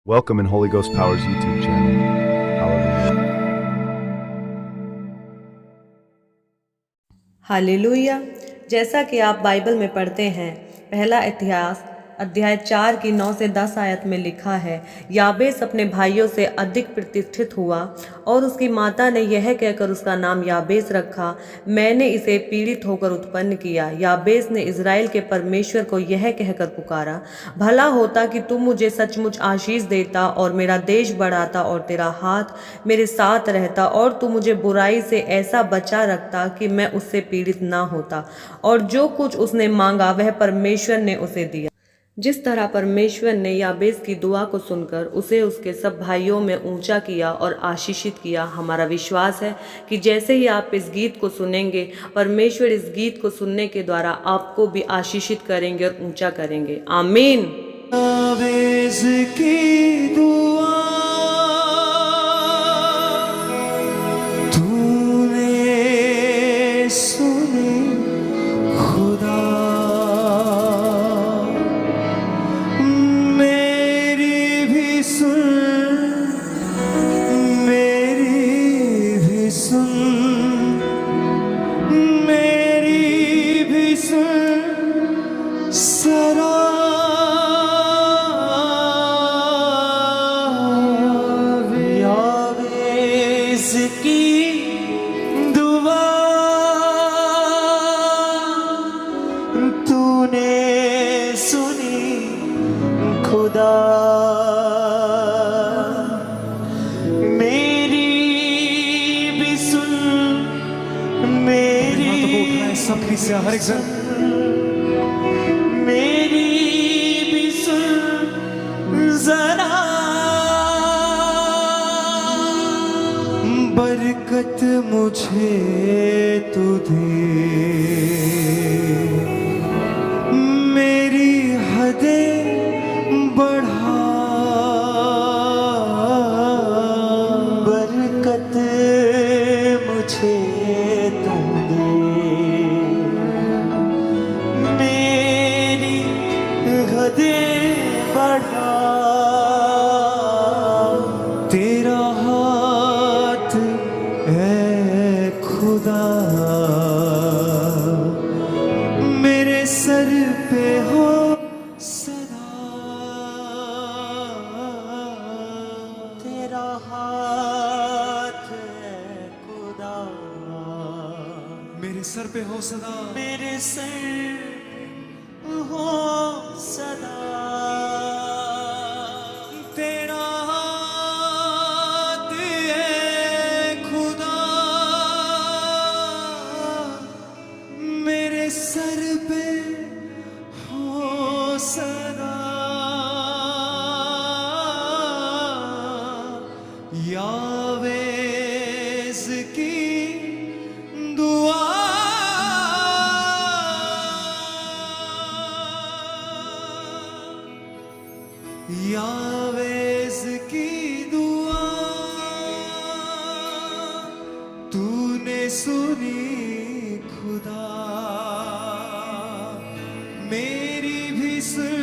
Welcome in Holy Ghost Power's YouTube channel. Hallelujah. Hallelujah. जैसा कि आप बाइबल में पढ़ते हैं, पहला इतिहास अध्याय 4 की 9 से 10 आयत में लिखा है, याबेस अपने भाइयों से अधिक प्रतिष्ठित हुआ और उसकी माता ने यह कहकर उसका नाम याबेस रखा, मैंने इसे पीड़ित होकर उत्पन्न किया। याबेस ने इज़राइल के परमेश्वर को यह कहकर पुकारा, भला होता कि तुम मुझे सचमुच आशीष देता और मेरा देश बढ़ाता और तेरा हाथ मेरे साथ रहता और तू मुझे बुराई से ऐसा बचा रखता कि मैं उससे पीड़ित ना होता। और जो कुछ उसने मांगा वह परमेश्वर ने उसे दिया। जिस तरह परमेश्वर ने याबेस की दुआ को सुनकर उसे उसके सब भाइयों में ऊंचा किया और आशीषित किया, हमारा विश्वास है कि जैसे ही आप इस गीत को सुनेंगे, परमेश्वर इस गीत को सुनने के द्वारा आपको भी आशीषित करेंगे और ऊंचा करेंगे। आमीन। याबेस की दुआ तूने सुनी खुदा, मेरी भी सुन, मेरी भी सुन, मेरी भी सुन सरा। याबेस की दुआ तूने सुनी खुदा, मेरी भी सुन, मेरी सबकी से हर एक जन मेरी भी सुन जरा। बरकत मुझे तू दे, मेरी हदें बढ़ा। बरकत मुझे तू दे, मेरी हदें बढ़ा। तेरा हाथ है खुदा, मेरे सर पे हो सदा। तेरा हाथ है खुदा, मेरे सर पे हो सदा, मेरे सर हो सदा। तेरा हाथ है खुदा, मेरे सर पे हो सदा। याबेस की दुआ याबेस की दुआ तूने सुनी खुदा, मेरी भी सुन,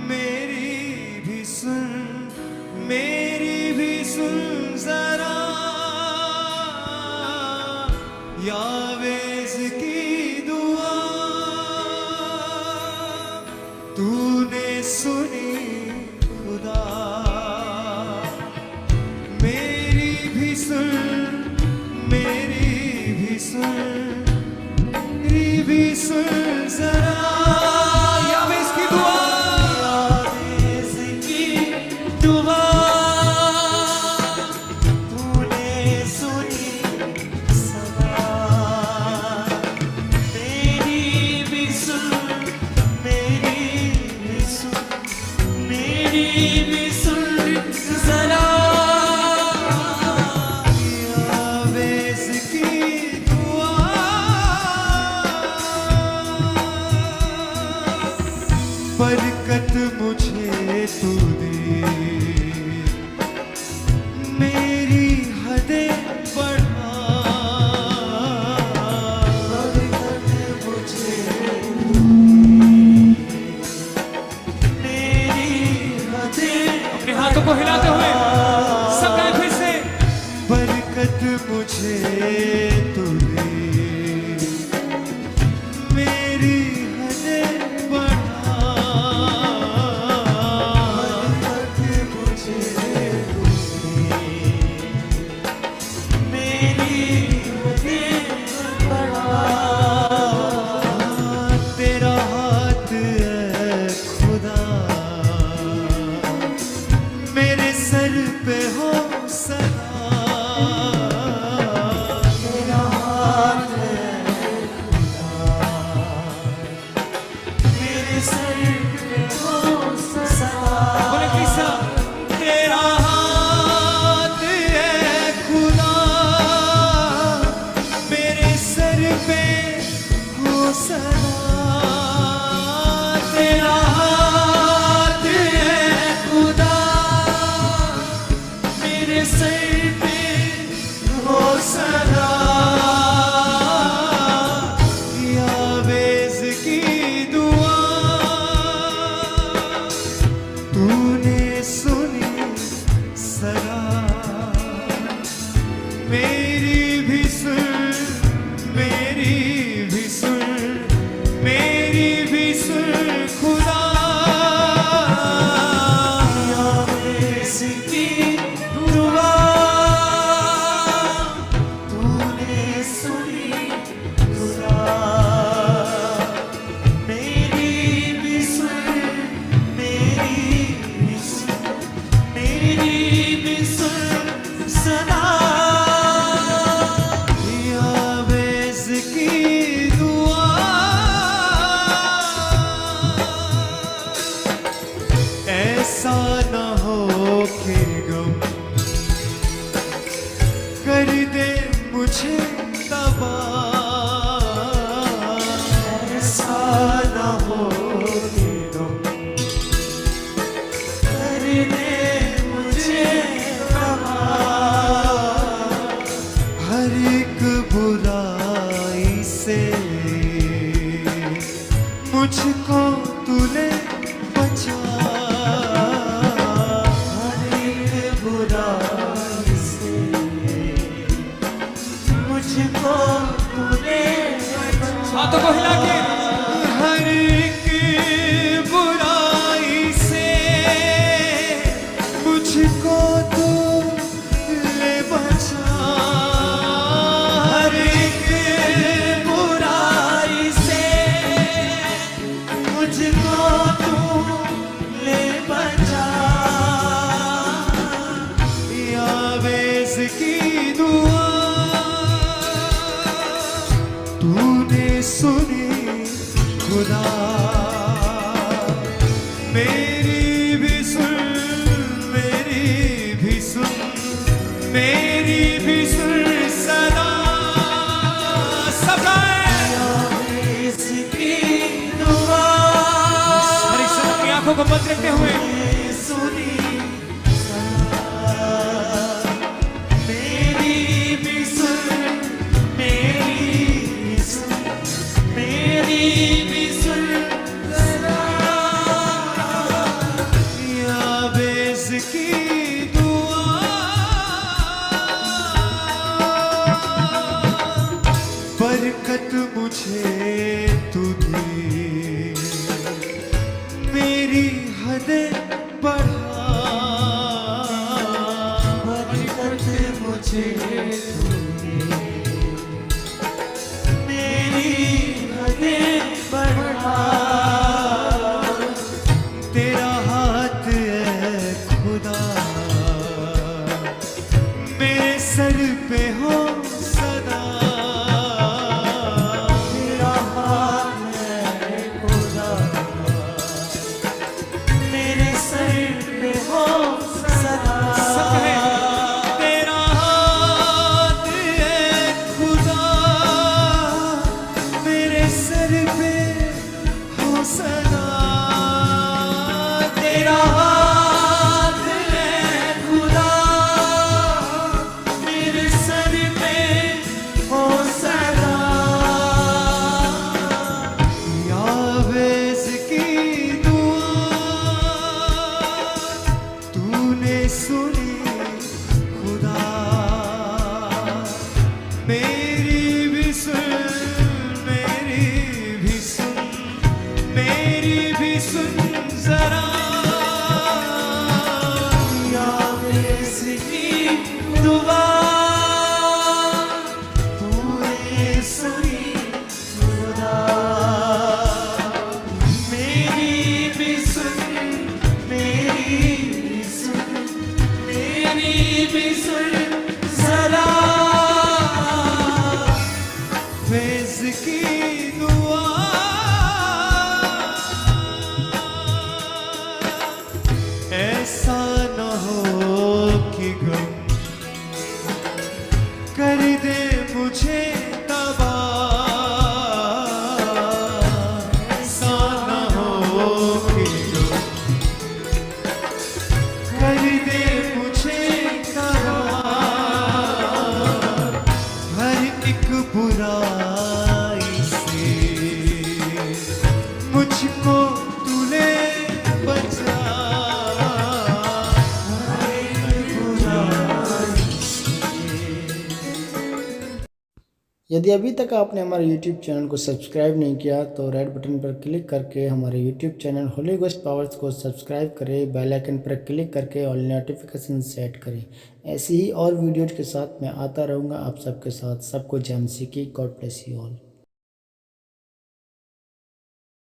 मेरी भी सुन, मेरी भी सुन जरा। याबेस की दुआ तूने सुनी खुदा, मेरी भी सुन, मेरी भी सुन, मेरी भी सुन जरा। याबेस की दुआ, याबेस की दुआ तूने सुनी सदा। मेरी भी सुन, मेरी भी सुन, मेरी भी सुन जरा। याबेस की दुआ बरकत मुझे तू दे, मेरी हदें बढ़ा। बरकत मुझे तू दे, मेरी हदें अपने हाथों को हिलाते हुए सब गाएं फिर से। बरकत मुझे तू दे, मेरी हदें बढ़ा। बरकत मुझे तू दे, मेरी हदें बढ़ा। तेरा हाथ है खुदा, मेरे सर पे हो सदा। तेरा हाथ है खुदा, मेरे सर पे हो सदा। बोले कृष्णा। तेरा हाथ है खुदा, मेरे सर पे हो सदा। तेरा हाथ है खुदा, मेरे सर पे हो सदा। यावेज़ की दुआ तूने सुनी सदा, मेरी भी सुन, मेरी भी सुन, मेरी भी सुन खुदा। यावेज़ की दुआ तूने सुनी खुदा, मेरी भी सुन, मेरी भी सुन, मेरी भी सुन सदा। यावेज़ की दुआ ऐसा न हो कि गम कर दे मुझे तबाह। ऐसा न हो कि गम कर दे मुझे तबाह। हर एक बुराई से मुझको तूने बचा। हर एक बुराई से मुझको तूने बचा। हाथों को हिला के। हर एक बुराई से मुझको तूने बचा। हर एक बुराई से मुझको तूने बचा। यावेज़ की दुआ तूने सुनी खुदा, मेरी भी सुन, मेरी भी सुन, मेरी भी सुन सदा। सब गाएं। यावेज़ की दुआ हर एक समय की आंखों को बंद रखते हुए सुनी सदा। मेरी भी सुन, मेरी भी सुन, मेरी भी सुन सदा। यावेज़ की दुआ बरकत मुझे तू दे, मेरी हदें बढ़ा। बरकत मुझे तू दे, मेरी हदें बढ़ा। तेरा हाथ है खुदा, मेरे सर पे हो सदा। तेरा हाथ है खुदा, मेरे सर पे हो सदा। सब कहें। तेरा हाथ तूने सुनी खुदा मेरी भी सुन, मेरी भी सुन, मेरी भी सुन जरा दुआ तूने सुनी खुदा मेरी भी सुन, मेरी भी सुन, मेरी भी सुन जरा फैज़ की दुआ ऐसा न हो कि गम कर दे मुझे तबाह, ऐसा न हो कि गम कर दे मुझे तबाह, हर एक बुराई से मुझको तूने बचा। यदि अभी तक आपने हमारे YouTube चैनल को सब्सक्राइब नहीं किया तो रेड बटन पर क्लिक करके हमारे YouTube channel Holi ghost powers को सब्सक्राइब करें, बेल आइकन पर क्लिक करके ऑल नोटिफिकेशन सेट करें। ऐसी ही और वीडियोज़ के साथ मैं आता रहूँगा आप सबके साथ। सबको जय मसीह की। God bless you all.